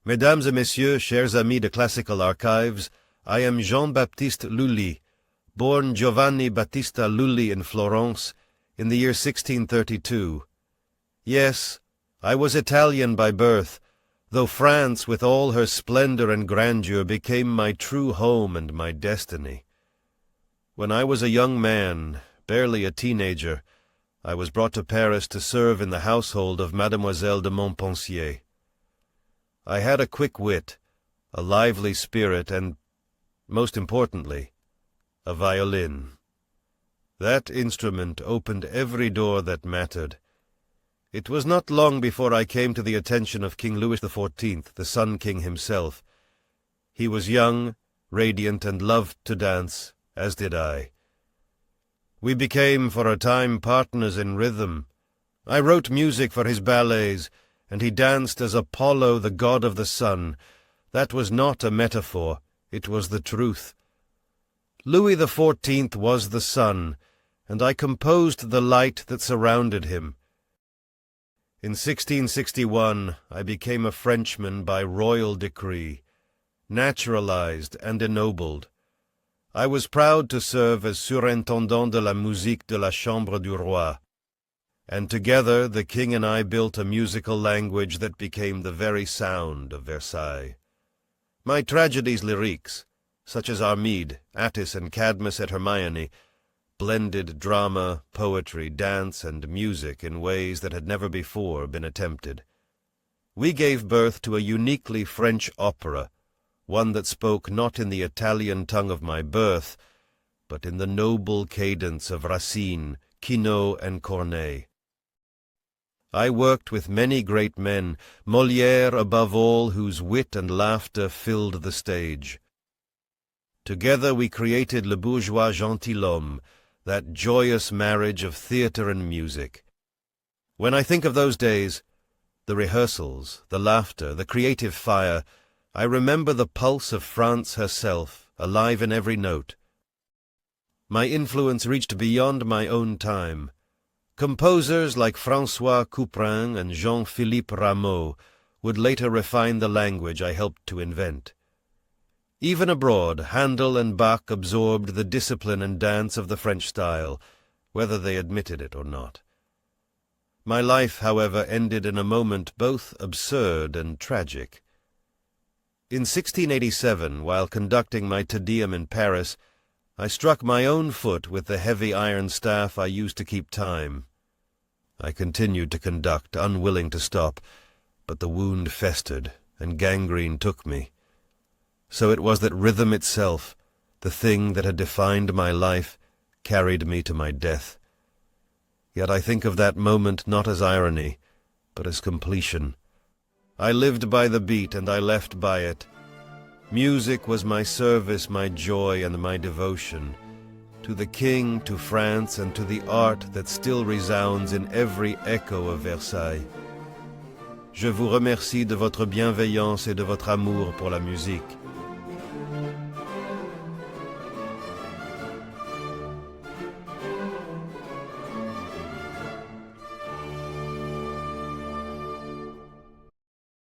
Mesdames et messieurs, chers amis de Classical Archives, I am Jean-Baptiste Lully, born Giovanni Battista Lully in Florence in the year 1632. Yes, I was Italian by birth, though France with all her splendor and grandeur became my true home and my destiny. When I was a young man, barely a teenager, I was brought to Paris to serve in the household of Mademoiselle de Montpensier. I had a quick wit, a lively spirit, and, most importantly, a violin. That instrument opened every door that mattered. It was not long before I came to the attention of King Louis XIV, the Sun King himself. He was young, radiant, and loved to dance, as did I. We became for a time partners in rhythm. I wrote music for his ballets, and he danced as Apollo, the god of the sun. That was not a metaphor, it was the truth. Louis XIV was the sun, and I composed the light that surrounded him. In 1661 I became a Frenchman by royal decree, naturalized and ennobled. I was proud to serve as Surintendant de la Musique de la Chambre du Roi, and together the king and I built a musical language that became the very sound of Versailles. My tragedies lyriques, such as Armide, Attis, and Cadmus et Hermione, blended drama, poetry, dance, and music in ways that had never before been attempted. We gave birth to a uniquely French opera, one that spoke not in the Italian tongue of my birth, but in the noble cadence of Racine, Quinault, and Corneille. I worked with many great men, Molière above all, whose wit and laughter filled the stage. Together we created Le Bourgeois Gentilhomme, that joyous marriage of theatre and music. When I think of those days, the rehearsals, the laughter, the creative fire, I remember the pulse of France herself, alive in every note. My influence reached beyond my own time. Composers like François Couperin and Jean-Philippe Rameau would later refine the language I helped to invent. Even abroad, Handel and Bach absorbed the discipline and dance of the French style, whether they admitted it or not. My life, however, ended in a moment both absurd and tragic. In 1687, while conducting my Te Deum in Paris, I struck my own foot with the heavy iron staff I used to keep time. I continued to conduct, unwilling to stop, but the wound festered, and gangrene took me. So it was that rhythm itself, the thing that had defined my life, carried me to my death. Yet I think of that moment not as irony, but as completion. I lived by the beat, and I left by it. Music was my service, my joy, and my devotion, to the king, to France, and to the art that still resounds in every echo of Versailles. Je vous remercie de votre bienveillance et de votre amour pour la musique.